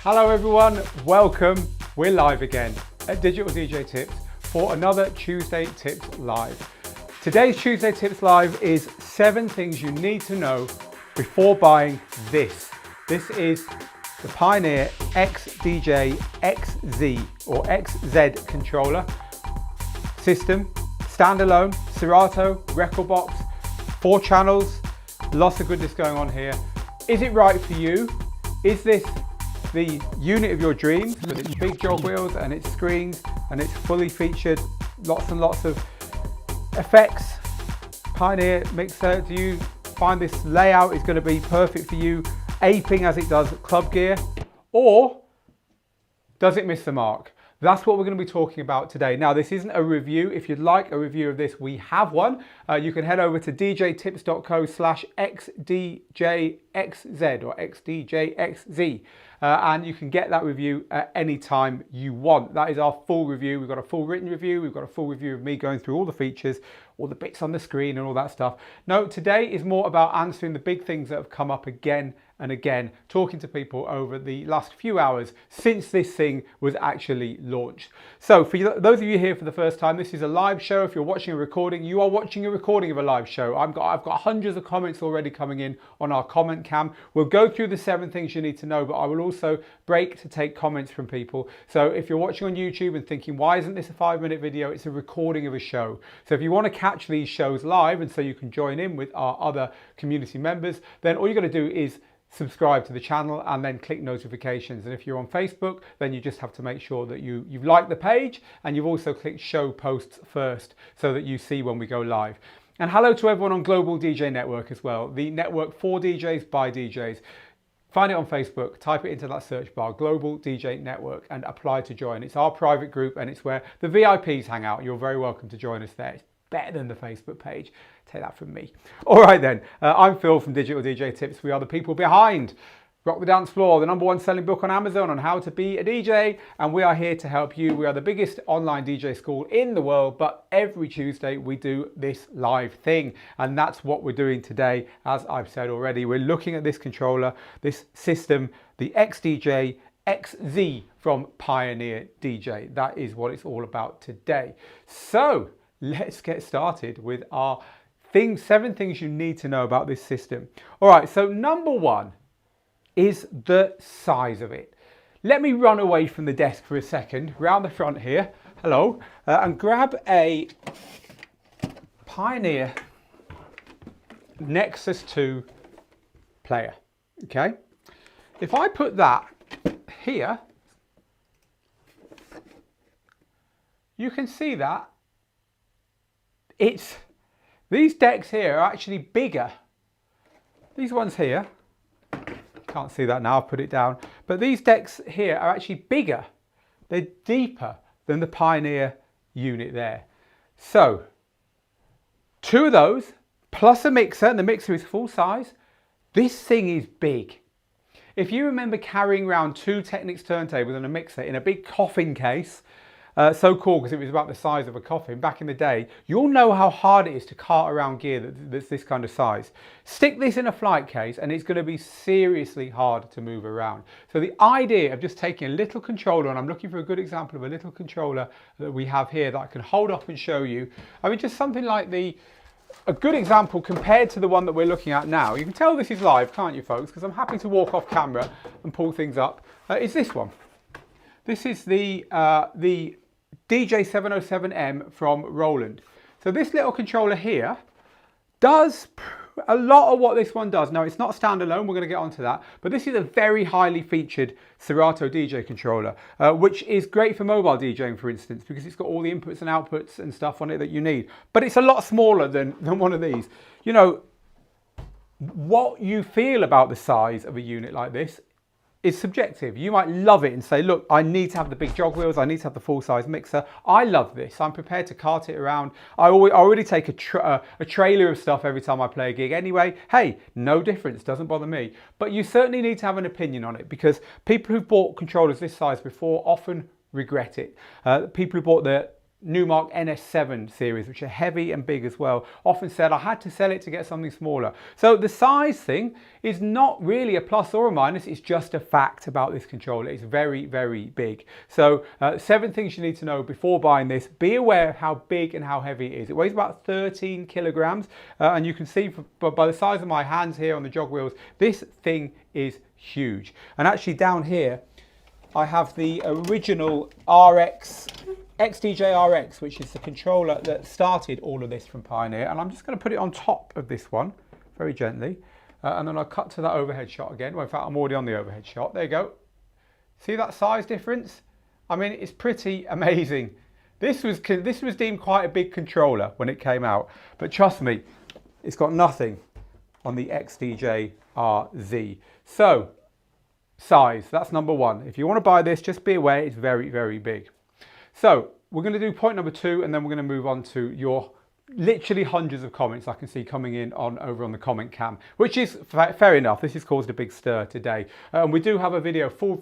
Hello everyone, welcome. We're live again at Digital DJ Tips for another Tuesday Tips Live. Today's Tuesday Tips Live is 7 things you need to know before buying this. This is the Pioneer XDJ-XZ or XZ controller system, standalone, Serato, record box, 4 channels, lots of goodness going on here. Is it right for you? Is this the unit of your dreams with its big jog wheels and its screens and it's fully featured, lots and lots of effects? Pioneer mixer, do you find this layout is going to be perfect for you, aping as it does club gear, or does it miss the mark? That's what we're going to be talking about today. Now, this isn't a review. If you'd like a review of this, we have one. You can head over to djtips.co/XDJ-XZ or XDJ-XZ, and you can get that review at any time you want. That is our full review. We've got a full written review. We've got a full review of me going through all the features, all the bits on the screen and all that stuff. No, today is more about answering the big things that have come up again and again, talking to people over the last few hours since this thing was actually launched. So for those of you here for the first time, this is a live show. If you're watching a recording, you are watching a recording of a live show. I've got hundreds of comments already coming in on our comment cam. We'll go through the 7 things you need to know, but I will also break to take comments from people. So if you're watching on YouTube and thinking, why isn't this a 5-minute video? It's a recording of a show. So if you want to catch these shows live and so you can join in with our other community members, then all you got to do is subscribe to the channel and then click notifications. And if you're on Facebook, then you just have to make sure that you've liked the page and you've also clicked show posts first so that you see when we go live. And hello to everyone on Global DJ Network as well, the network for DJs by DJs. Find it on Facebook, type it into that search bar, Global DJ Network, and apply to join. It's our private group and it's where the VIPs hang out. You're very welcome to join us there. It's better than the Facebook page. Take that from me. All right then, I'm Phil from Digital DJ Tips. We are the people behind Rock the Dance Floor, the #1 selling book on Amazon on how to be a DJ, and we are here to help you. We are the biggest online DJ school in the world, but every Tuesday we do this live thing, and that's what we're doing today. As I've said already, we're looking at this controller, this system, the XDJ-XZ from Pioneer DJ. That is what it's all about today. So let's get started with our 7 things you need to know about this system. All right, so #1 is the size of it. Let me run away from the desk for a second, round the front here, hello, and grab a Pioneer Nexus 2 player, okay? If I put that here, you can see that these decks here are actually bigger. These ones here, can't see that now, I've put it down, but these decks here are actually bigger. They're deeper than the Pioneer unit there. So 2 of those plus a mixer, and the mixer is full size. This thing is big. If you remember carrying around 2 Technics turntables and a mixer in a big coffin case, so cool because it was about the size of a coffin back in the day, you'll know how hard it is to cart around gear that's this kind of size. Stick this in a flight case and it's going to be seriously hard to move around. So the idea of just taking a little controller, and I'm looking for a good example of a little controller that we have here that I can hold up and show you. I mean, just something like a good example compared to the one that we're looking at now. You can tell this is live, can't you folks? Because I'm happy to walk off camera and pull things up. Is this one. This is the DJ707M from Roland. So this little controller here does a lot of what this one does. Now, it's not standalone, we're going to get onto that, but this is a very highly featured Serato DJ controller, which is great for mobile DJing, for instance, because it's got all the inputs and outputs and stuff on it that you need. But it's a lot smaller than one of these. You know, what you feel about the size of a unit like this is subjective. You might love it and say, look, I need to have the big jog wheels, I need to have the full-size mixer. I love this. I'm prepared to cart it around. I already take a trailer of stuff every time I play a gig anyway. Hey, no difference, doesn't bother me. But you certainly need to have an opinion on it, because people who've bought controllers this size before often regret it. People who bought the Newmark NS7 series, which are heavy and big as well. Often said I had to sell it to get something smaller. So the size thing is not really a plus or a minus, it's just a fact about this controller. It's very, very big. So 7 things you need to know before buying this. Be aware of how big and how heavy it is. It weighs about 13 kilograms, and you can see by the size of my hands here on the jog wheels, this thing is huge. And actually down here, I have the original XDJ-RX, which is the controller that started all of this from Pioneer. And I'm just going to put it on top of this one very gently. And then I'll cut to that overhead shot again. Well, in fact, I'm already on the overhead shot. There you go. See that size difference? I mean, it's pretty amazing. This was deemed quite a big controller when it came out. But trust me, it's got nothing on the XDJ-RZ. So, size, that's number one. If you want to buy this, just be aware it's very, very big. So we're going to do point number 2, and then we're going to move on to your literally hundreds of comments I can see coming in over on the comment cam, which is fair enough. This has caused a big stir today. We do have a full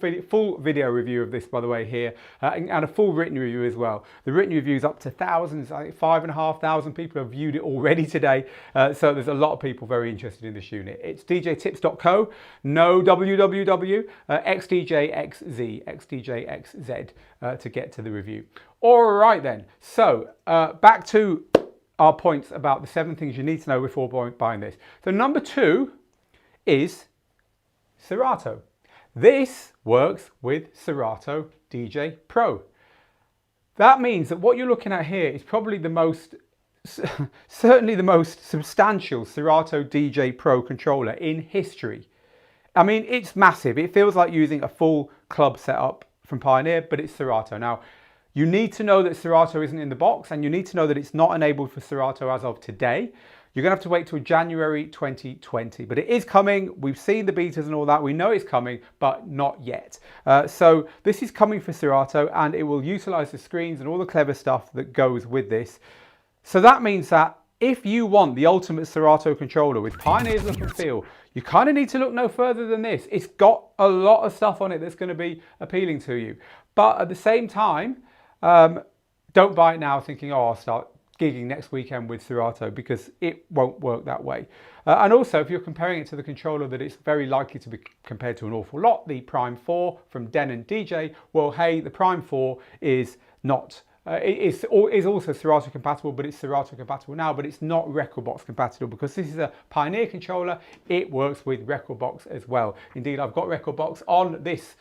video review of this, by the way, here, and a full written review as well. The written review is up to thousands. I think 5,500 people have viewed it already today. So there's a lot of people very interested in this unit. It's djtips.co, no www, XDJ-XZ to get to the review. All right then. So back to our points about the 7 things you need to know before buying this. So number 2 is Serato. This works with Serato DJ Pro. That means that what you're looking at here is probably certainly the most substantial Serato DJ Pro controller in history. I mean, it's massive. It feels like using a full club setup from Pioneer, but it's Serato. Now, you need to know that Serato isn't in the box, and you need to know that it's not enabled for Serato as of today. You're going to have to wait till January 2020, but it is coming. We've seen the betas and all that. We know it's coming, but not yet. So this is coming for Serato, and it will utilize the screens and all the clever stuff that goes with this. So that means that if you want the ultimate Serato controller with Pioneer's look and feel, you kind of need to look no further than this. It's got a lot of stuff on it that's going to be appealing to you. But at the same time, don't buy it now thinking, oh, I'll start gigging next weekend with Serato, because it won't work that way. And also, if you're comparing it to the controller that it's very likely to be compared to an awful lot, the Prime 4 from Den and DJ, well, hey, the Prime 4 is not is also Serato compatible, but it's Serato compatible now, but it's not Rekordbox compatible, because this is a Pioneer controller. It works with Rekordbox as well. Indeed, I've got Rekordbox on this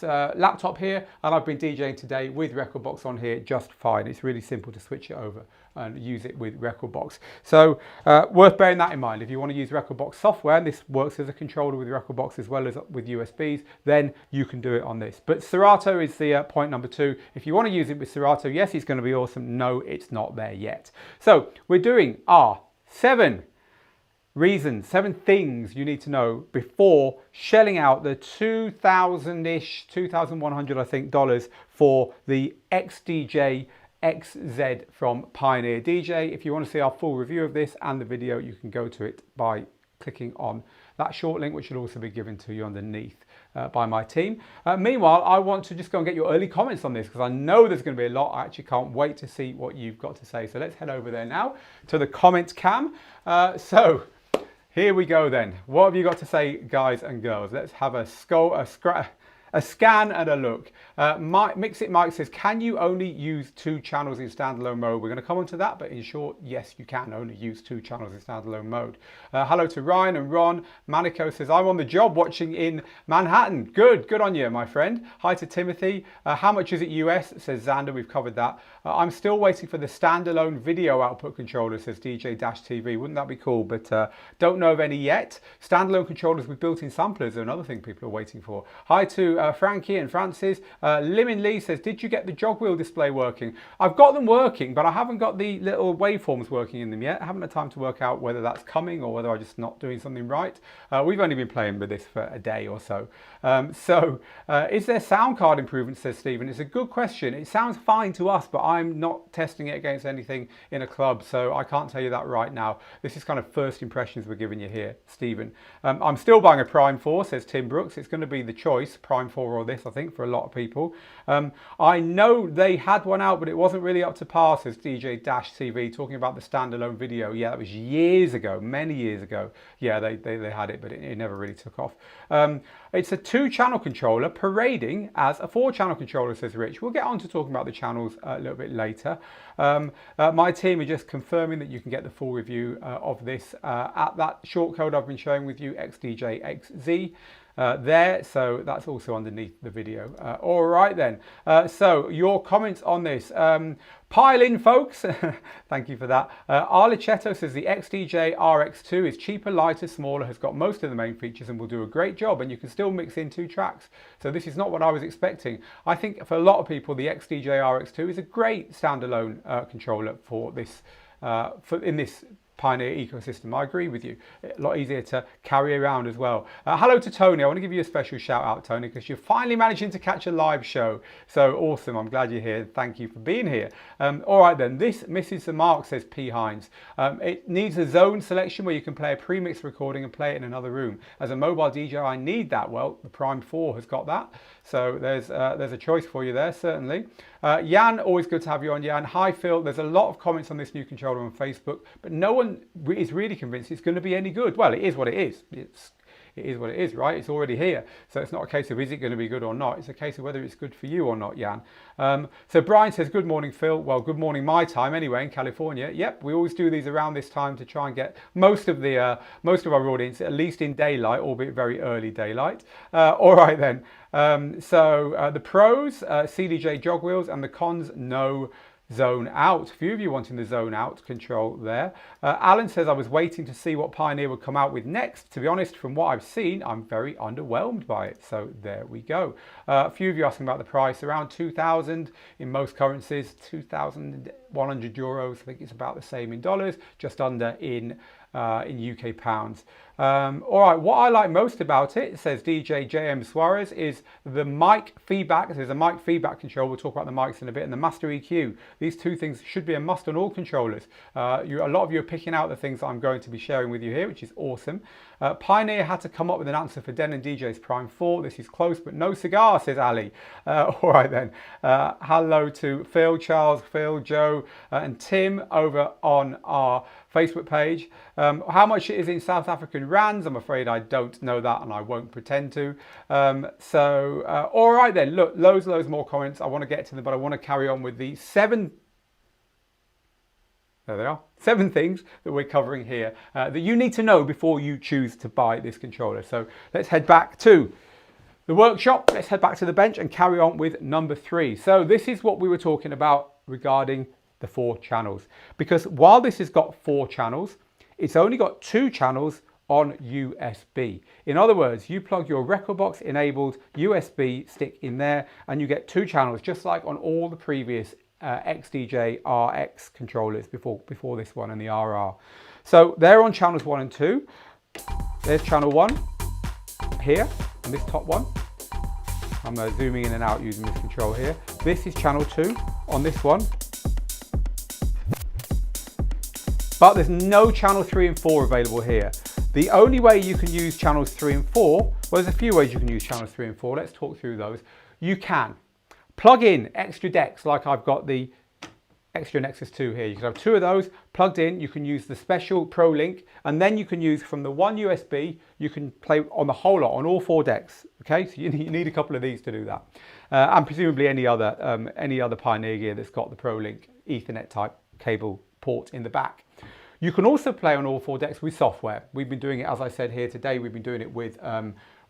laptop here, and I've been DJing today with Rekordbox on here just fine. It's really simple to switch it over and use it with Rekordbox. So worth bearing that in mind. If you want to use Rekordbox software, and this works as a controller with Rekordbox as well as with USBs, then you can do it on this. But Serato is the point number 2. If you want to use it with Serato, yes, it's going to be awesome. No, it's not there yet. So we're doing our 7 reasons, 7 things you need to know before shelling out the $2,000-ish, $2,100 I think dollars for the XDJ-XZ from Pioneer DJ. If you want to see our full review of this and the video, you can go to it by clicking on that short link, which will also be given to you underneath by my team. Meanwhile, I want to just go and get your early comments on this, because I know there's going to be a lot. I actually can't wait to see what you've got to say. So let's head over there now to the comment cam. So here we go then. What have you got to say, guys and girls? Let's have a scan and a look. Mixit Mike says, can you only use 2 channels in standalone mode? We're going to come on to that, but in short, yes, you can only use 2 channels in standalone mode. Hello to Ryan and Ron. Manico says, I'm on the job watching in Manhattan. Good on you, my friend. Hi to Timothy. How much is it US? Says Xander. We've covered that. I'm still waiting for the standalone video output controller, says DJ-TV. Wouldn't that be cool? But don't know of any yet. Standalone controllers with built-in samplers are another thing people are waiting for. Hi to Frankie and Francis. Limin Lee says, did you get the jog wheel display working? I've got them working, but I haven't got the little waveforms working in them yet. I haven't had time to work out whether that's coming or whether I'm just not doing something right. We've only been playing with this for a day or so. Is there sound card improvement, says Stephen? It's a good question. It sounds fine to us, but I'm not testing it against anything in a club, so I can't tell you that right now. This is kind of first impressions we're giving you here, Stephen. I'm still buying a Prime 4, says Tim Brooks. It's going to be the choice, Prime Prime 4 or this, I think, for a lot of people. I know they had one out, but it wasn't really up to par, says DJ-TV, talking about the standalone video. Yeah, that was years ago, many years ago. Yeah, they had it, but it never really took off. It's a 2-channel controller parading as a 4-channel controller, says Rich. We'll get on to talking about the channels a little bit later. My team are just confirming that you can get the full review of this at that short code I've been showing with you, XDJ-XZ. There, so that's also underneath the video. All right then, so your comments on this, pile in folks. Thank you for that. Arlichetto says the XDJ-RX2 is cheaper, lighter, smaller, has got most of the main features and will do a great job, and you can still mix in 2 tracks. So this is not what I was expecting. I think for a lot of people the XDJ-RX2 is a great standalone controller for this in this Pioneer ecosystem. I agree with you. A lot easier to carry around as well. Hello to Tony. I want to give you a special shout out, Tony, because you're finally managing to catch a live show. So awesome. I'm glad you're here. Thank you for being here. All right then. This misses the mark, says P. Hines. It needs a zone selection where you can play a pre-mix recording and play it in another room. As a mobile DJ, I need that. Well, the Prime 4 has got that. So there's a choice for you there, certainly. Jan, always good to have you on, Jan. Hi, Phil. There's a lot of comments on this new controller on Facebook, but no one is really convinced it's going to be any good. Well, it is what it is. It is what it is, right? It's already here. So it's not a case of is it going to be good or not. It's a case of whether it's good for you or not, Jan. So Brian says, good morning, Phil. Well, good morning my time anyway in California. Yep, we always do these around this time to try and get most of our audience at least in daylight, albeit very early daylight. All right then. So the pros, CDJ jog wheels, and the cons, no zone out. A few of you wanting the zone out control there. Alan says, I was waiting to see what Pioneer would come out with next. To be honest, from what I've seen, I'm very underwhelmed by it. So there we go. A few of you asking about the price, around 2,000 in most currencies, 2,100 euros. I think it's about the same in dollars, just under in UK pounds. All right, what I like most about it, says DJ JM Suarez, is the mic feedback. There's a mic feedback control. We'll talk about the mics in a bit, and the master EQ. These 2 things should be a must on all controllers. A lot of you are picking out the things that I'm going to be sharing with you here, which is awesome. Pioneer had to come up with an answer for Den and DJ's Prime 4. This is close, but no cigar, says Ali. All right then. Hello to Phil, Charles, Phil, Joe, and Tim over on our Facebook page. How much it is in South African rands, I'm afraid I don't know that, and I won't pretend to. All right then, look, loads more comments. I want to get to them, but I want to carry on with the 7. There they are. 7 things that we're covering here that you need to know before you choose to buy this controller. So let's head back to the workshop. Let's head back to the bench and carry on with number 3. So this is what we were talking about regarding the 4 channels. Because while this has got 4 channels, it's only got 2 channels on USB. In other words, you plug your record box enabled USB stick in there and you get 2 channels, just like on all the previous XDJ-RX controllers before this one and the RR. So they're on channels 1 and 2. There's channel 1 here and this top one. I'm zooming in and out using this control here. This is channel 2 on this one. But there's no channel 3 and 4 available here. The only way you can use channels 3 and 4, well, there's a few ways you can use channels 3 and 4. Let's talk through those. You can plug in extra decks, like I've got the Extra Nexus 2 here. You can have 2 of those plugged in. You can use the special Pro Link, and then you can use from the one USB, you can play on the whole lot, on all 4 decks. Okay, so you need a couple of these to do that. And presumably any other Pioneer gear that's got the Pro Link Ethernet type cable port in the back. You can also play on all 4 decks with software. We've been doing it, as I said here today, we've been doing it with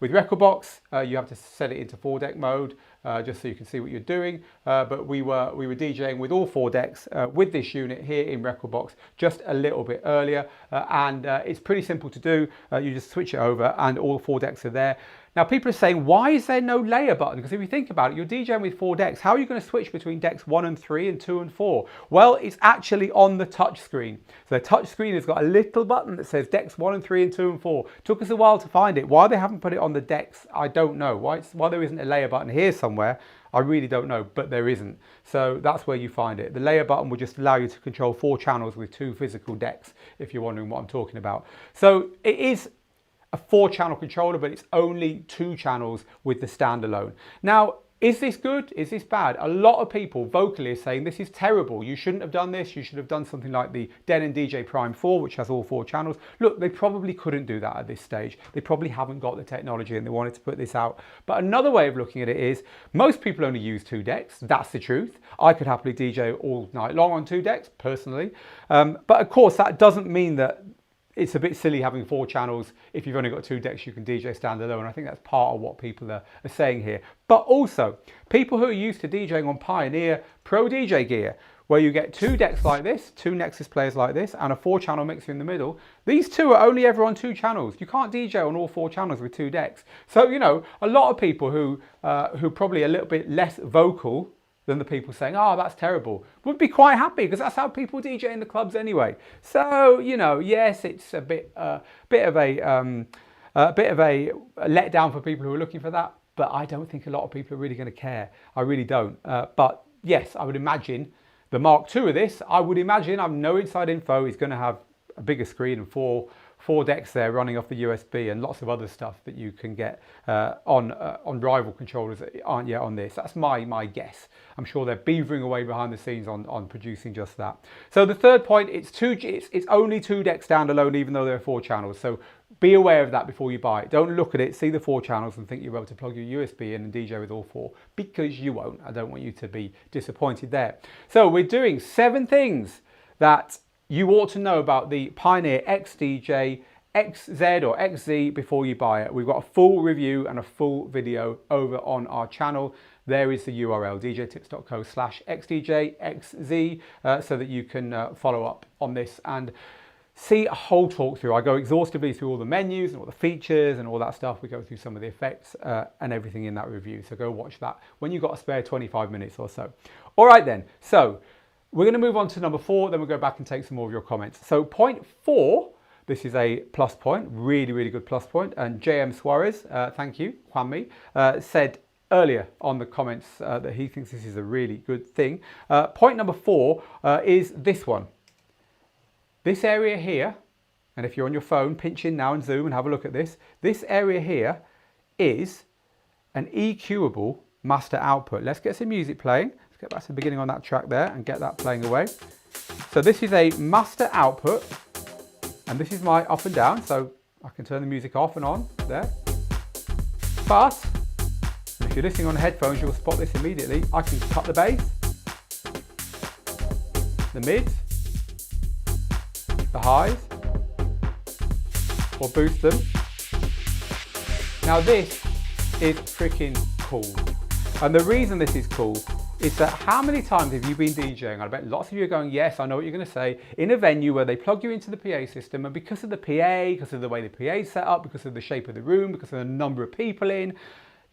Rekordbox. You have to set it into 4-deck mode just so you can see what you're doing. But we were DJing with all 4 decks with this unit here in Rekordbox just a little bit earlier. And it's pretty simple to do. You just switch it over and all 4 decks are there. Now people are saying, why is there no layer button? Because if you think about it, you're DJing with 4 decks. How are you going to switch between decks 1 and 3 and 2 and 4? Well, it's actually on the touch screen. So the touch screen has got a little button that says decks 1 and 3 and 2 and 4. Took us a while to find it. Why they haven't put it on the decks, I don't know. Why there isn't a layer button here somewhere, I really don't know, but there isn't. So that's where you find it. The layer button will just allow you to control 4 channels with 2 physical decks, if you're wondering what I'm talking about. So it is a 4-channel controller, but it's only 2 channels with the standalone. Now, is this good? Is this bad? A lot of people vocally are saying this is terrible. You shouldn't have done this. You should have done something like the Denon DJ Prime 4, which has all 4 channels. Look, they probably couldn't do that at this stage. They probably haven't got the technology and they wanted to put this out. But another way of looking at it is most people only use 2 decks. That's the truth. I could happily DJ all night long on 2 decks, personally. But of course, that doesn't mean that it's a bit silly having 4 channels. If you've only got 2 decks, you can DJ standalone. I think that's part of what people are saying here. But also, people who are used to DJing on Pioneer Pro DJ gear, where you get 2 decks like this, 2 Nexus players like this, and a 4-channel mixer in the middle, these 2 are only ever on 2 channels. You can't DJ on all 4 channels with 2 decks. So, you know, a lot of people who probably a little bit less vocal than the people saying, oh, that's terrible, would be quite happy, because that's how people DJ in the clubs anyway. So, you know, yes, it's a bit of a letdown for people who are looking for that, but I don't think a lot of people are really going to care. I really don't. But yes, I would imagine the Mark II of this, I would imagine, I've no inside info, is going to have a bigger screen and four decks there running off the USB and lots of other stuff that you can get on rival controllers that aren't yet on this. That's my guess. I'm sure they're beavering away behind the scenes on producing just that. So the third point, it's only 2 decks standalone, even though there are 4 channels. So be aware of that before you buy it. Don't look at it, see the 4 channels and think you're able to plug your USB in and DJ with all 4, because you won't. I don't want you to be disappointed there. So we're doing 7 things that you ought to know about the Pioneer XDJ-XZ or XZ before you buy it. We've got a full review and a full video over on our channel. There is the URL, djtips.co/XDJ-XZ, so that you can follow up on this and see a whole talk through. I go exhaustively through all the menus and all the features and all that stuff. We go through some of the effects and everything in that review. So go watch that when you've got a spare 25 minutes or so. All right then, so we're going to move on to number 4, then we'll go back and take some more of your comments. So point 4, this is a plus point, really, really good plus point. And JM Suarez, thank you, Juanmi, said earlier on the comments that he thinks this is a really good thing. Point number 4 is this one. This area here, and if you're on your phone, pinch in now and zoom and have a look at this. This area here is an EQable master output. Let's get some music playing. Get back to the beginning on that track there and get that playing away. So this is a master output, and this is my up and down, so I can turn the music off and on there. But if you're listening on headphones, you'll spot this immediately. I can cut the bass, the mids, the highs, or boost them. Now this is freaking cool. And the reason this is cool is that how many times have you been DJing? I bet lots of you are going, yes, I know what you're going to say, in a venue where they plug you into the PA system, and because of the PA, because of the way the PA is set up, because of the shape of the room, because of the number of people in,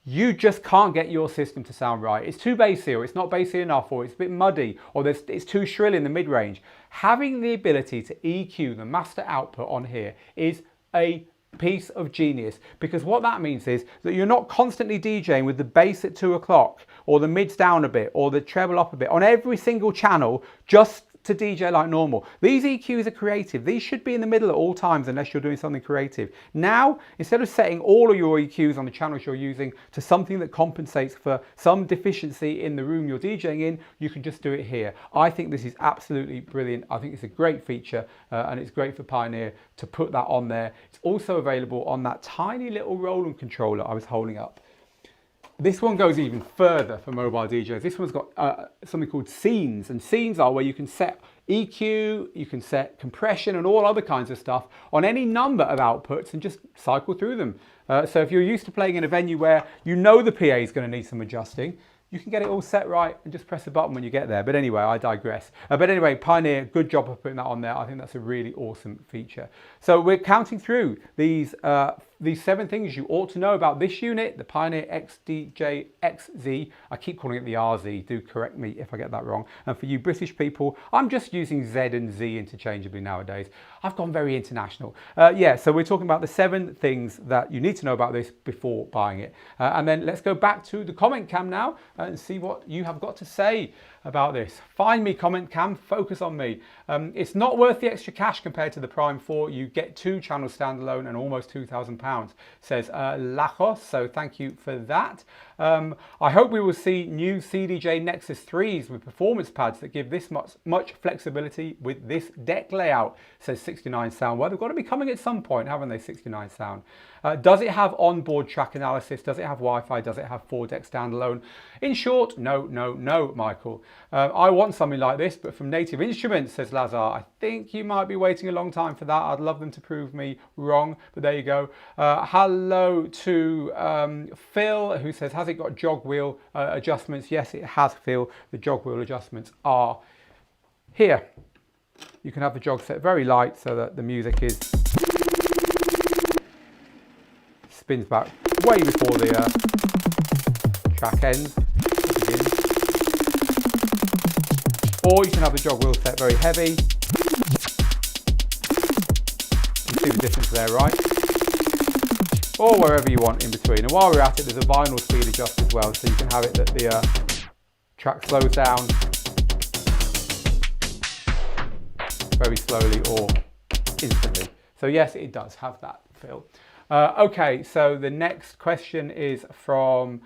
you just can't get your system to sound right. It's too bassy, or it's not bassy enough, or it's a bit muddy, or it's too shrill in the mid-range. Having the ability to EQ the master output on here is a piece of genius, because what that means is that you're not constantly DJing with the bass at 2 o'clock or the mids down a bit or the treble up a bit on every single channel just to DJ like normal. These EQs are creative. These should be in the middle at all times unless you're doing something creative. Now, instead of setting all of your EQs on the channels you're using to something that compensates for some deficiency in the room you're DJing in, you can just do it here. I think this is absolutely brilliant. I think it's a great feature and it's great for Pioneer to put that on there. It's also available on that tiny little Roland controller I was holding up. This one goes even further for mobile DJs. This one's got something called scenes, and scenes are where you can set EQ, you can set compression and all other kinds of stuff on any number of outputs and just cycle through them. So if you're used to playing in a venue where you know the PA is going to need some adjusting, you can get it all set right and just press a button when you get there. But anyway, I digress. But anyway, Pioneer, good job of putting that on there. I think that's a really awesome feature. So we're counting through these 7 things you ought to know about this unit, the Pioneer XDJ-XZ. I keep calling it the RZ. Do correct me if I get that wrong. And for you British people, I'm just using Z and Z interchangeably nowadays. I've gone very international. Yeah, so we're talking about the 7 things that you need to know about this before buying it. And then let's go back to the comment cam now and see what you have got to say. about this. Find me, comment cam, focus on me. It's not worth the extra cash compared to the Prime 4. You get 2 channels standalone and almost £2,000, says Lachos, so thank you for that. I hope we will see new CDJ Nexus 3s with performance pads that give this much flexibility with this deck layout, says 69 Sound. Well, they've got to be coming at some point, haven't they, 69 Sound? Does it have onboard track analysis? Does it have Wi-Fi? Does it have 4-deck standalone? In short, no, no, no, Michael. I want something like this, but from Native Instruments, says Lazar. I think you might be waiting a long time for that. I'd love them to prove me wrong, but there you go. Hello to Phil, who says, has it got jog wheel adjustments? Yes, it has, Phil. The jog wheel adjustments are here. You can have the jog set very light so that the music spins back way before the track ends. Or you can have the jog wheel set very heavy. You can see the difference there, right? Or wherever you want in between. And while we're at it, there's a vinyl speed adjust as well, so you can have it that the track slows down very slowly or instantly. So yes, it does have that, Phil. Okay, so the next question is from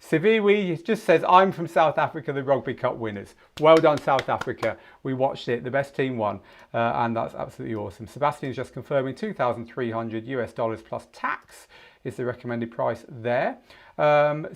Siviwi. Just says, I'm from South Africa, the Rugby Cup winners. Well done, South Africa. We watched it, the best team won, and that's absolutely awesome. Sebastian's just confirming $2,300 plus tax is the recommended price there. Michael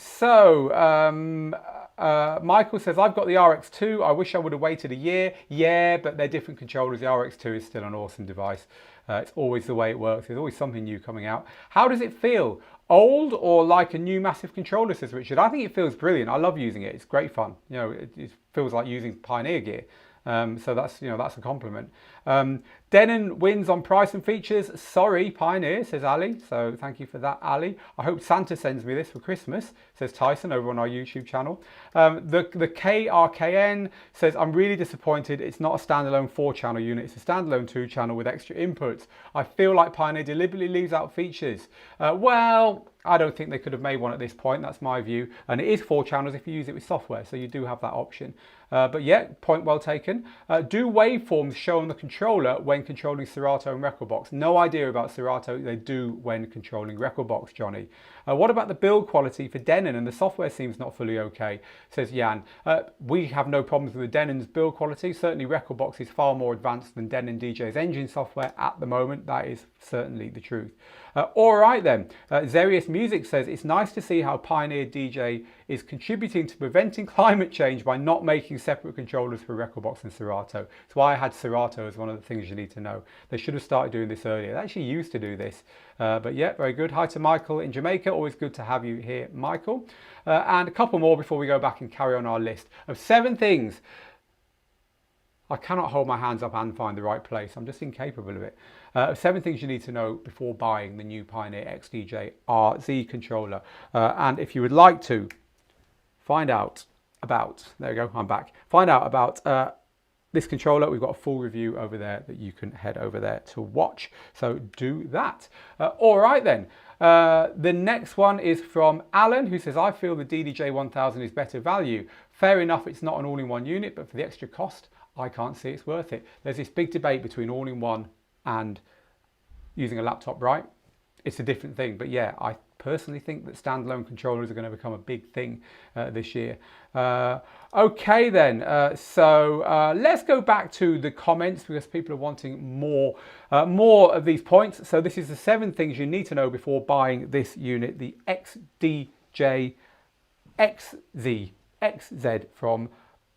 says, I've got the RX2. I wish I would have waited a year. Yeah, but they're different controllers. The RX2 is still an awesome device. It's always the way it works. There's always something new coming out. How does it feel? Old or like a new massive controller, says Richard? I think it feels brilliant. I love using it. It's great fun. You know, it feels like using Pioneer gear. So that's, you know, that's a compliment. Denon wins on price and features. Sorry, Pioneer, says Ali. So thank you for that, Ali. I hope Santa sends me this for Christmas, says Tyson over on our YouTube channel. The KRKN says, I'm really disappointed. It's not a standalone 4-channel unit. It's a standalone 2-channel with extra inputs. I feel like Pioneer deliberately leaves out features. Well, I don't think they could have made one at this point. That's my view. And it is 4 channels if you use it with software. So you do have that option. But yeah, point well taken. Do waveforms show on the controller when controlling Serato and Recordbox? No idea about Serato. They do when controlling Recordbox, Johnny. What about the build quality for Denon? And the software seems not fully okay, says Jan. We have no problems with the Denon's build quality. Certainly Recordbox is far more advanced than Denon DJ's engine software at the moment. That is certainly the truth. All right then, Zerius Music says, it's nice to see how Pioneer DJ is contributing to preventing climate change by not making separate controllers for Recordbox and Serato. That's why I had Serato as one of the things you need to know. They should have started doing this earlier. They actually used to do this. But yeah, very good. Hi to Michael in Jamaica. Always good to have you here, Michael. And a couple more before we go back and carry on our list of 7 things. I cannot hold my hands up and find the right place. I'm just incapable of it. 7 things you need to know before buying the new Pioneer XDJ-RZ controller. And if you would like to find out about, there we go, I'm back. Find out about this controller, we've got a full review over there that you can head over there to watch. So do that. All right then. The next one is from Alan, who says, I feel the DDJ-1000 is better value. Fair enough, it's not an all-in-one unit, but for the extra cost, I can't see it's worth it. There's this big debate between all-in-one and using a laptop, right? It's a different thing, but yeah, I personally think that standalone controllers are going to become a big thing this year. Okay then, so let's go back to the comments because people are wanting more of these points. So this is the 7 things you need to know before buying this unit, the XDJ-XZ from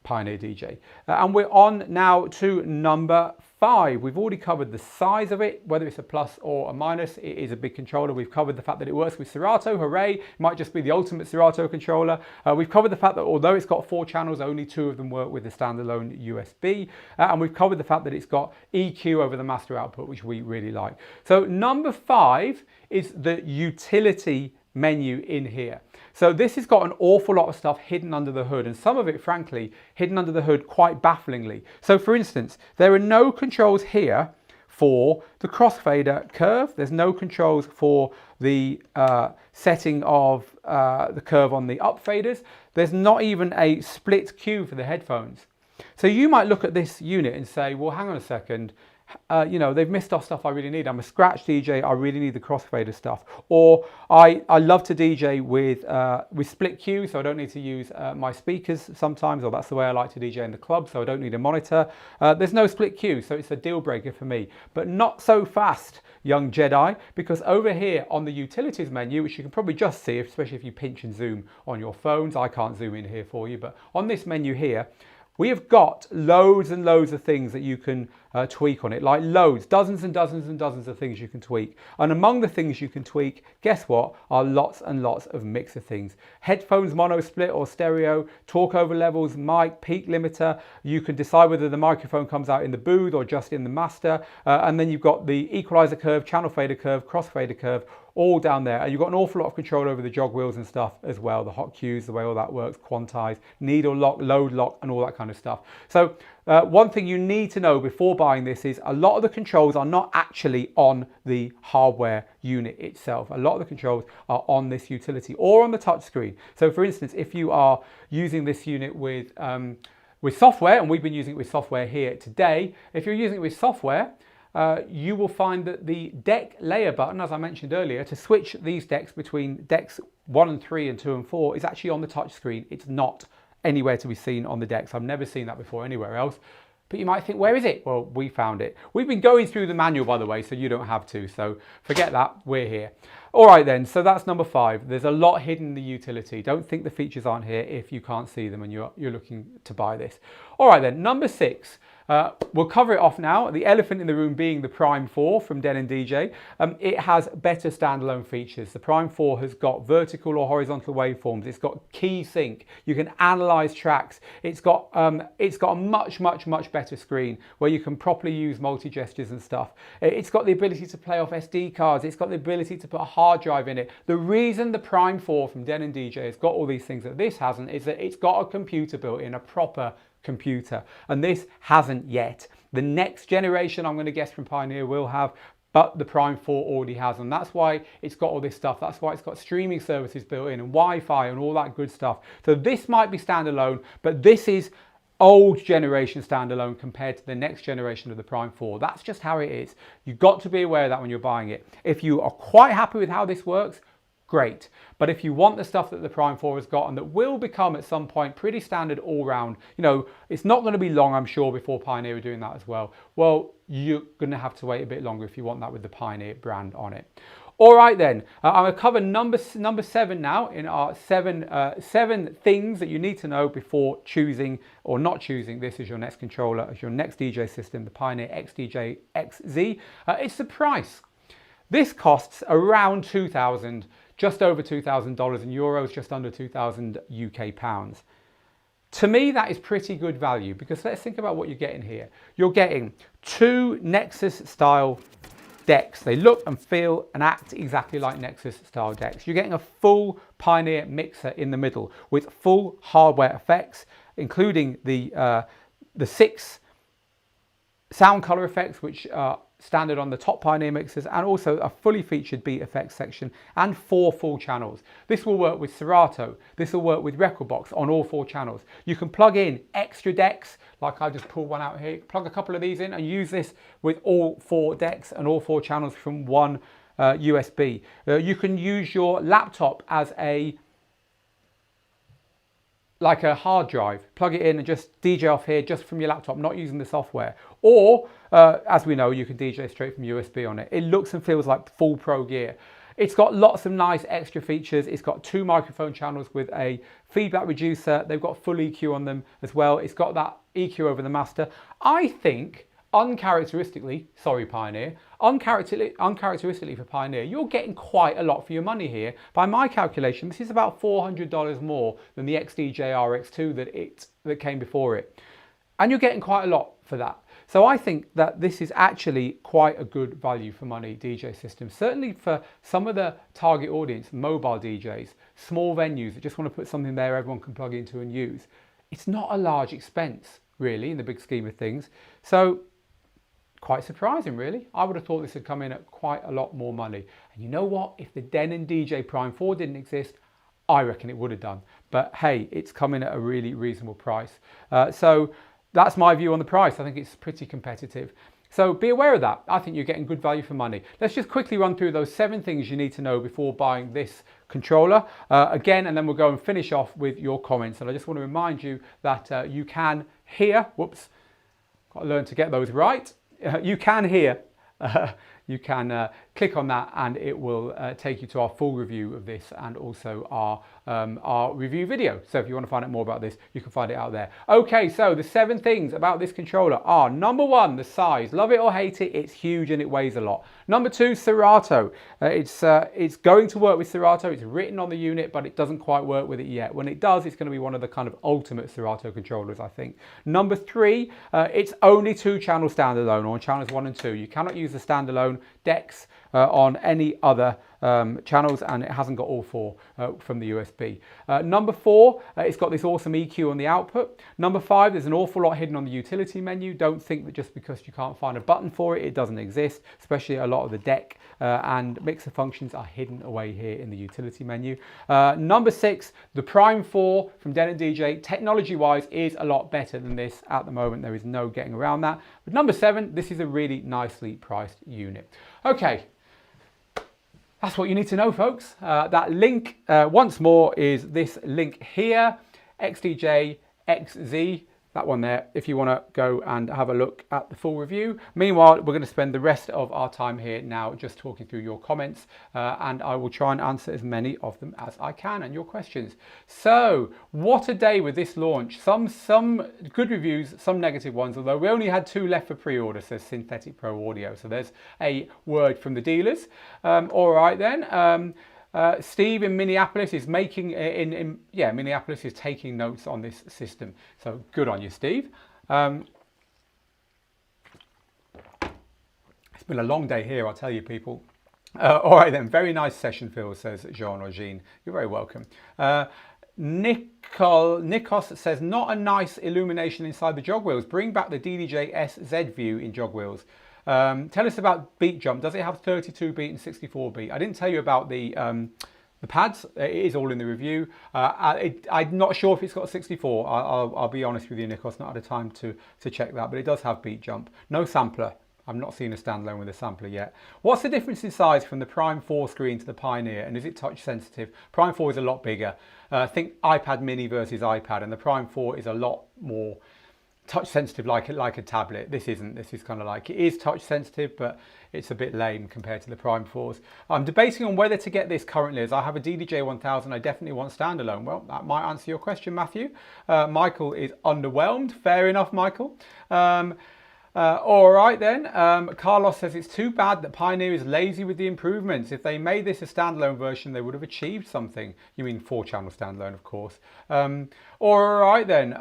Pioneer DJ. And we're on now to number 5. We've already covered the size of it, whether it's a plus or a minus. It is a big controller. We've covered the fact that it works with Serato. Hooray! It might just be the ultimate Serato controller. We've covered the fact that although it's got 4 channels, only 2 of them work with the standalone USB. And we've covered the fact that it's got EQ over the master output, which we really like. So number 5 is the utility menu in here. So this has got an awful lot of stuff hidden under the hood, and some of it, frankly, hidden under the hood quite bafflingly. So for instance, there are no controls here for the crossfader curve. There's no controls for the setting of the curve on the up faders. There's not even a split cue for the headphones. So you might look at this unit and say, well, hang on a second, you know, they've missed off stuff I really need. I'm a scratch DJ, I really need the crossfader stuff. Or I love to DJ with split cue, so I don't need to use my speakers sometimes, or that's the way I like to DJ in the club, so I don't need a monitor. There's no split cue, so it's a deal breaker for me. But not so fast, young Jedi, because over here on the utilities menu, which you can probably just see, especially if you pinch and zoom on your phones, I can't zoom in here for you, but on this menu here, we have got loads and loads of things that you can tweak on it, like loads, dozens and dozens and dozens of things you can tweak. And among the things you can tweak, guess what, are lots and lots of mixer things. Headphones, mono, split or stereo, talk over levels, mic, peak limiter. You can decide whether the microphone comes out in the booth or just in the master. And then you've got the equalizer curve, channel fader curve, crossfader curve, all down there. And you've got an awful lot of control over the jog wheels and stuff as well, the hot cues, the way all that works, quantize, needle lock, load lock, and all that kind of stuff. So one thing you need to know before buying this is a lot of the controls are not actually on the hardware unit itself. A lot of the controls are on this utility or on the touch screen. So for instance, if you are using this unit with software, and we've been using it with software here today, if you're using it with software, you will find that the deck layer button, as I mentioned earlier, to switch these decks between decks 1 and 3 and 2 and 4 is actually on the touch screen. It's not anywhere to be seen on the decks. I've never seen that before anywhere else. But you might think, where is it? Well, we found it. We've been going through the manual, by the way, so you don't have to. So forget that, we're here. All right then, so that's number 5. There's a lot hidden in the utility. Don't think the features aren't here if you can't see them and you're looking to buy this. All right then, number 6. We'll cover it off now. The elephant in the room being the Prime 4 from Den & DJ. It has better standalone features. The Prime 4 has got vertical or horizontal waveforms. It's got key sync. You can analyze tracks. It's got a much better screen where you can properly use multi-gestures and stuff. It's got the ability to play off SD cards. It's got the ability to put a hard drive in it. The reason the Prime 4 from Den & DJ has got all these things that this hasn't is that it's got a computer built in, a proper computer, and this hasn't yet. The next generation, I'm going to guess, from Pioneer will have, but the Prime 4 already has, and that's why it's got all this stuff. That's why it's got streaming services built in and Wi-Fi and all that good stuff. So this might be standalone, but this is old generation standalone compared to the next generation of the Prime 4. That's just how it is. You've got to be aware of that when you're buying it. If you are quite happy with how this works, great. But if you want the stuff that the Prime 4 has got and that will become at some point pretty standard all round, you know, it's not going to be long, I'm sure, before Pioneer are doing that as well. Well, you're going to have to wait a bit longer if you want that with the Pioneer brand on it. All right then, I'm going to cover number 7 now in our seven things that you need to know before choosing or not choosing this as your next controller, as your next DJ system, the Pioneer XDJ-XZ. It's the price. This costs around $2,000, just over $2,000 in euros, just under 2,000 UK pounds. To me, that is pretty good value because let's think about what you're getting here. You're getting 2 Nexus style decks. They look and feel and act exactly like Nexus style decks. You're getting a full Pioneer mixer in the middle with full hardware effects, including the 6 sound color effects, which are standard on the top Pioneer mixers, and also a fully featured beat effects section and 4 full channels. This will work with Serato. This will work with Rekordbox on all 4 channels. You can plug in extra decks, like I just pulled one out here. Plug a couple of these in and use this with all 4 decks and all 4 channels from one USB. You can use your laptop as like a hard drive, plug it in and just DJ off here just from your laptop, not using the software. Or, as we know, you can DJ straight from USB on it. It looks and feels like full pro gear. It's got lots of nice extra features. It's got 2 microphone channels with a feedback reducer. They've got full EQ on them as well. It's got that EQ over the master. I think, uncharacteristically, sorry Pioneer, uncharacteristically for Pioneer, you're getting quite a lot for your money here. By my calculation, this is about $400 more than the XDJ-RX2 that came before it. And you're getting quite a lot for that. So I think that this is actually quite a good value for money DJ system. Certainly for some of the target audience, mobile DJs, small venues that just want to put something there everyone can plug into and use. It's not a large expense, really, in the big scheme of things. So quite surprising, really. I would have thought this had come in at quite a lot more money. And you know what? If the Den & DJ Prime 4 didn't exist, I reckon it would have done. But hey, it's coming at a really reasonable price. So that's my view on the price. I think it's pretty competitive. So be aware of that. I think you're getting good value for money. Let's just quickly run through those 7 things you need to know before buying this controller again, and then we'll go and finish off with your comments. And I just want to remind you that you can hear, whoops, got to learn to get those right. You can hear, you can click on that and it will take you to our full review of this and also our review video. So if you want to find out more about this, you can find it out there. Okay, so the 7 things about this controller are: number 1, the size. Love it or hate it, it's huge and it weighs a lot. Number 2, Serato. It's going to work with Serato. It's written on the unit, but it doesn't quite work with it yet. When it does, it's going to be one of the kind of ultimate Serato controllers, I think. Number 3, it's only 2-channel standalone, on channels 1 and 2. You cannot use the standalone decks on any other channels, and it hasn't got all 4 from the USB. Number 4, it's got this awesome EQ on the output. Number 5, there's an awful lot hidden on the utility menu. Don't think that just because you can't find a button for it, it doesn't exist, especially a lot of the deck and mixer functions are hidden away here in the utility menu. Number 6, the Prime 4 from Den & DJ, technology-wise, is a lot better than this at the moment. There is no getting around that. But number 7, this is a really nicely priced unit. Okay. That's what you need to know, folks. That link, once more, is this link here, XDJ-XZ, that one there, if you want to go and have a look at the full review. Meanwhile, we're going to spend the rest of our time here now just talking through your comments, and I will try and answer as many of them as I can and your questions. So, what a day with this launch. Some good reviews, some negative ones, although we only had 2 left for pre-order, says Synthetic Pro Audio. So there's a word from the dealers. All right then. Steve in Minneapolis is making, Minneapolis is taking notes on this system. So good on you, Steve. It's been a long day here, I'll tell you, people. All right then, very nice session, Phil, says Jean or Jean. You're very welcome. Nikos says, not a nice illumination inside the jog wheels. Bring back the XDJ-XZ view in jog wheels. Tell us about beat jump. Does it have 32 beat and 64 beat? I didn't tell you about the pads. It is all in the review. I'm not sure if it's got 64. I'll be honest with you, Nikos, not had a time to check that, but it does have beat jump. No sampler. I've not seen a standalone with a sampler yet. What's the difference in size from the Prime 4 screen to the Pioneer, and is it touch sensitive? Prime 4 is a lot bigger. Think iPad mini versus iPad, and the Prime 4 is a lot more touch sensitive, like a tablet. This isn't. This is kind of like, it is touch sensitive, but it's a bit lame compared to the Prime 4s. I'm debating on whether to get this currently, as I have a DDJ-1000. I definitely want standalone. Well, that might answer your question, Matthew. Michael is underwhelmed. Fair enough, Michael. All right then, Carlos says, it's too bad that Pioneer is lazy with the improvements. If they made this a standalone version, they would have achieved something. You mean 4-channel standalone, of course. All right then,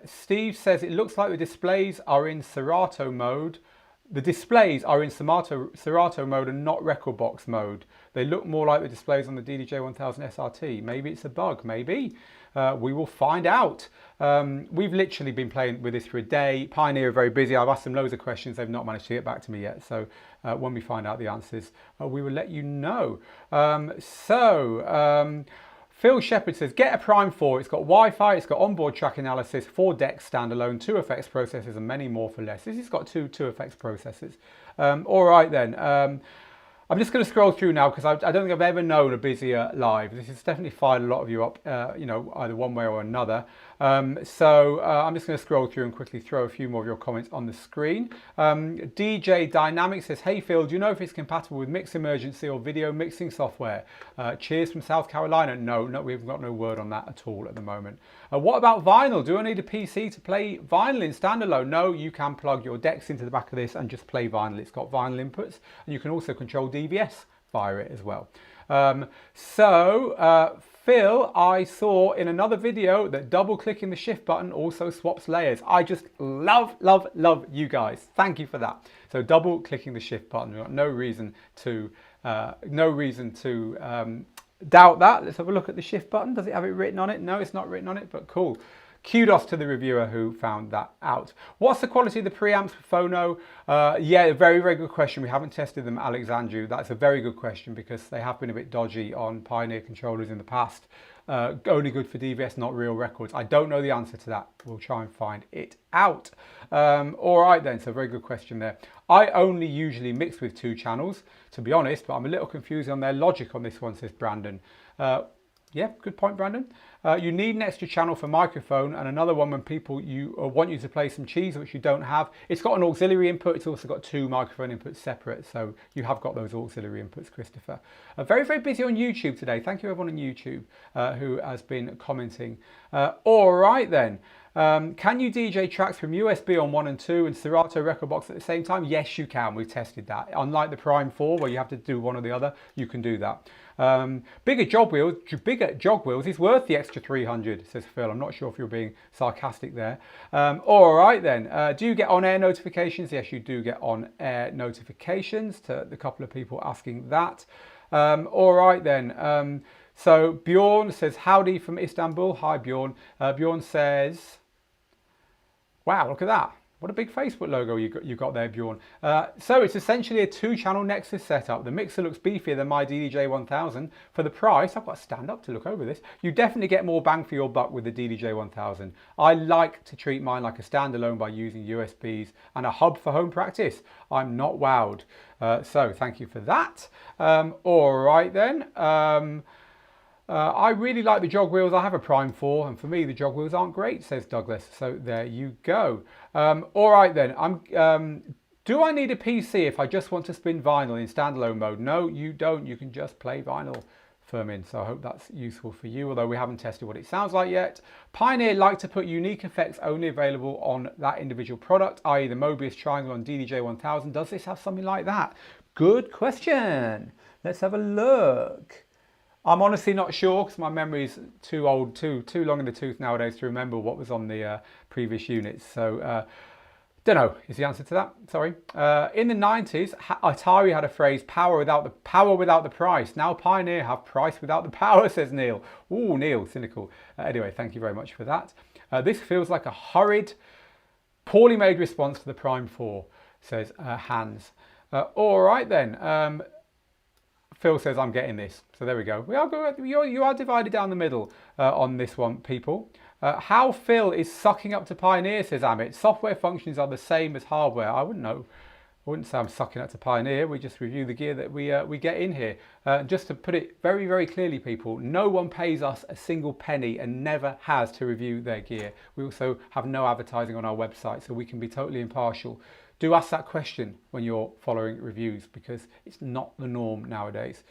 Steve says, it looks like the displays are in Serato mode. The displays are in Serato mode and not record box mode. They look more like the displays on the DDJ-1000 SRT. Maybe it's a bug, maybe. We will find out. We've literally been playing with this for a day. Pioneer are very busy. I've asked them loads of questions. They've not managed to get back to me yet. So when we find out the answers, we will let you know. Phil Shepherd says, get a Prime 4. It's got Wi-Fi, it's got onboard track analysis, 4 decks standalone, 2 effects processors, and many more for less. This has got two effects processors. All right then. I'm just going to scroll through now because I don't think I've ever known a busier live. This has definitely fired a lot of you up, either one way or another. I'm just going to scroll through and quickly throw a few more of your comments on the screen. DJ Dynamic says, hey Phil, do you know if it's compatible with Mix Emergency or video mixing software? Cheers from South Carolina. No, we've got no word on that at all at the moment. What about vinyl? Do I need a PC to play vinyl in standalone? No, you can plug your decks into the back of this and just play vinyl. It's got vinyl inputs, and you can also control DVS via it as well. Phil, I saw in another video that double clicking the shift button also swaps layers. I just love you guys. Thank you for that. So double clicking the shift button, we've got no reason to doubt that. Let's have a look at the shift button. Does it have it written on it? No, it's not written on it, but cool. kudos to the reviewer who found that out. What's the quality of the preamps for phono? Yeah, very, very good question. We haven't tested them, Alexandru. That's a very good question because they have been a bit dodgy on Pioneer controllers in the past. Only good for DVS, not real records. I don't know the answer to that. We'll try and find it out. All right then, so very good question there. I only usually mix with 2 channels, to be honest, but I'm a little confused on their logic on this one, says Brandon. Yeah, good point, Brandon. You need an extra channel for microphone and another one when people want you to play some cheese, which you don't have. It's got an auxiliary input. It's also got 2 microphone inputs separate. So you have got those auxiliary inputs, Christopher. Very, very busy on YouTube today. Thank you everyone on YouTube who has been commenting. All right then. Can you DJ tracks from USB on 1 and 2 and Serato record box at the same time? Yes, you can. We've tested that. Unlike the Prime 4 where you have to do one or the other, you can do that. Bigger jog wheels is worth the extra 300, says Phil. I'm not sure if you're being sarcastic there. All right then. Do you get on-air notifications? Yes, you do get on-air notifications, to the couple of people asking that. All right then. So Bjorn says, howdy from Istanbul. Hi Bjorn. Bjorn says, wow, look at that. What a big Facebook logo you got there, Bjorn. So it's essentially a 2-channel Nexus setup. The mixer looks beefier than my DDJ-1000. For the price, I've got to stand up to look over this. You definitely get more bang for your buck with the DDJ-1000. I like to treat mine like a standalone by using USBs and a hub for home practice. I'm not wowed. So thank you for that. All right then. I really like the jog wheels. I have a Prime 4 and for me the jog wheels aren't great, says Douglas. So there you go. All right then. Do I need a PC if I just want to spin vinyl in standalone mode? No, you don't. You can just play vinyl, Firmin. So I hope that's useful for you, although we haven't tested what it sounds like yet. Pioneer like to put unique effects only available on that individual product, i.e. the Mobius triangle on DDJ-1000. Does this have something like that? Good question. Let's have a look. I'm honestly not sure because my memory is too old, too long in the tooth nowadays to remember what was on the previous units. So, don't know is the answer to that. Sorry. In the 90s, Atari had a phrase, power without the price. Now Pioneer have price without the power, says Neil. Ooh, Neil, cynical. Anyway, thank you very much for that. This feels like a hurried, poorly made response to the Prime 4, says Hans. All right then. Phil says, I'm getting this. So there we go. You are divided down the middle on this one, people. How Phil is sucking up to Pioneer, says Amit. Software functions are the same as hardware. I wouldn't know. I wouldn't say I'm sucking up to Pioneer. We just review the gear that we get in here. Just to put it very, very clearly, people, no one pays us a single penny and never has to review their gear. We also have no advertising on our website, so we can be totally impartial. Do ask that question when you're following reviews because it's not the norm nowadays.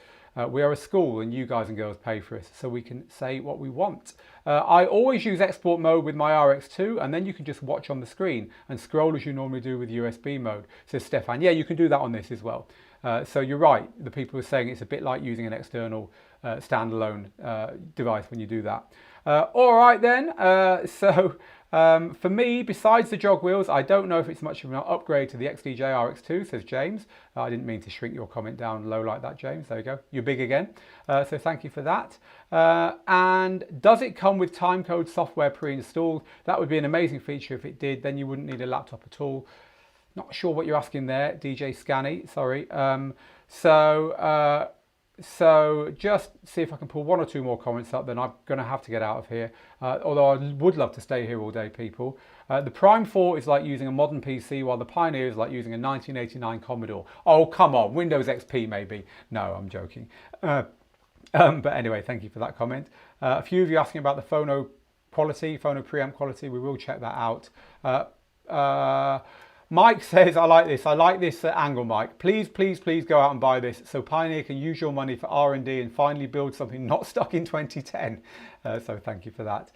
We are a school and you guys and girls pay for us, so we can say what we want. I always use export mode with my RX2 and then you can just watch on the screen and scroll as you normally do with USB mode, says Stefan. Yeah, you can do that on this as well. So you're right, the people are saying it's a bit like using an external standalone device when you do that. All right then, for me, besides the jog wheels, I don't know if it's much of an upgrade to the XDJ RX2, says James. I didn't mean to shrink your comment down low like that, James. There you go. You're big again. So thank you for that. And does it come with timecode software pre-installed? That would be an amazing feature if it did. Then you wouldn't need a laptop at all. Not sure what you're asking there, DJ Scanny. Sorry. So just see if I can pull 1 or 2 more comments up, then I'm going to have to get out of here. Although I would love to stay here all day, people. The Prime 4 is like using a modern PC, while the Pioneer is like using a 1989 Commodore. Oh, come on, Windows XP maybe. No, I'm joking. But anyway, thank you for that comment. A few of you asking about the phono quality, phono preamp quality. We will check that out. Mike says, I like this angle, Mike. Please, please, please go out and buy this so Pioneer can use your money for R&D and finally build something not stuck in 2010. So thank you for that.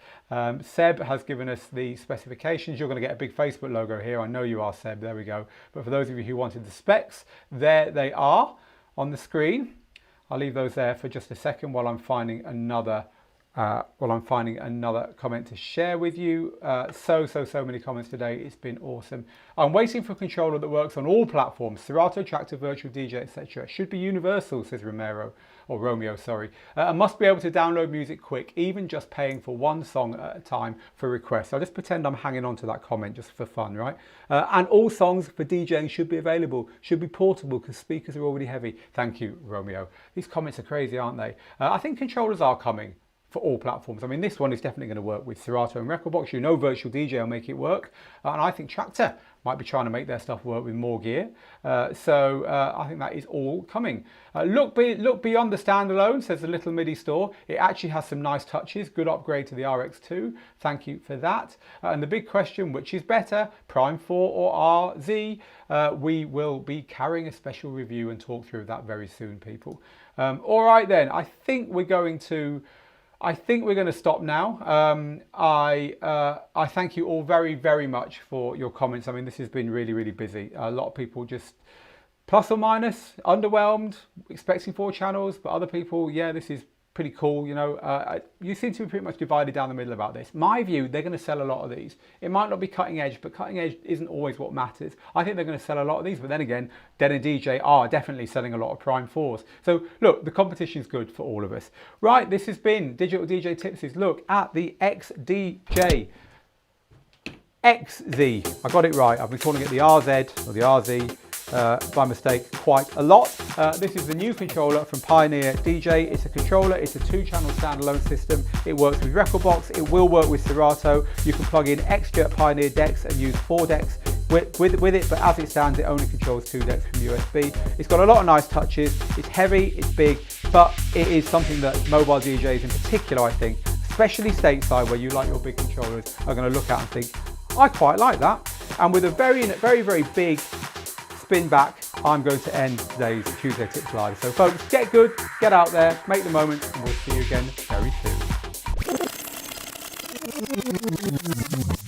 Seb has given us the specifications. You're going to get a big Facebook logo here. I know you are, Seb. There we go. But for those of you who wanted the specs, there they are on the screen. I'll leave those there for just a second while I'm finding another Well, I'm finding another comment to share with you. So many comments today. It's been awesome. I'm waiting for a controller that works on all platforms. Serato, Tractor, Virtual DJ, etc. Should be universal, says Romeo, sorry. And must be able to download music quick, even just paying for one song at a time for requests. I'll just pretend I'm hanging on to that comment just for fun, right? And all songs for DJing should be available, should be portable because speakers are already heavy. Thank you, Romeo. These comments are crazy, aren't they? I think controllers are coming for all platforms. I mean, this one is definitely going to work with Serato and Recordbox. You know, Virtual DJ will make it work. And I think Tractor might be trying to make their stuff work with more gear. So I think that is all coming. Look beyond the standalone, says the Little MIDI Store. It actually has some nice touches. Good upgrade to the RX2. Thank you for that. And the big question, which is better, Prime 4 or RZ? We will be carrying a special review and talk through that very soon, people. All right then, I think we're going to stop now. I thank you all very much for your comments. I mean, this has been really busy. A lot of people just plus or minus, underwhelmed, expecting 4 channels, but other people, yeah, this is pretty cool. You know, you seem to be pretty much divided down the middle about this. My view, they're going to sell a lot of these. It might not be cutting edge, but cutting edge isn't always what matters. I think they're going to sell a lot of these, but then again, Den and DJ are definitely selling a lot of Prime 4s. So look, the competition's good for all of us. Right, this has been Digital DJ Tipsy's look at the XDJ-XZ. I got it right. I've been calling it the RZ or the RZ. By mistake quite a lot. This is the new controller from Pioneer DJ. It's a controller, it's a 2-channel standalone system. It works with Recordbox, it will work with Serato. You can plug in extra Pioneer decks and use 4 decks with it, but as it stands, it only controls 2 decks from USB. It's got a lot of nice touches, it's heavy, it's big, but it is something that mobile DJs in particular, I think, especially stateside where you like your big controllers, are going to look at and think, I quite like that. And with a very big spin back, I'm going to end today's Tuesday Tips Live. So folks, get good, get out there, make the moment, and we'll see you again very soon.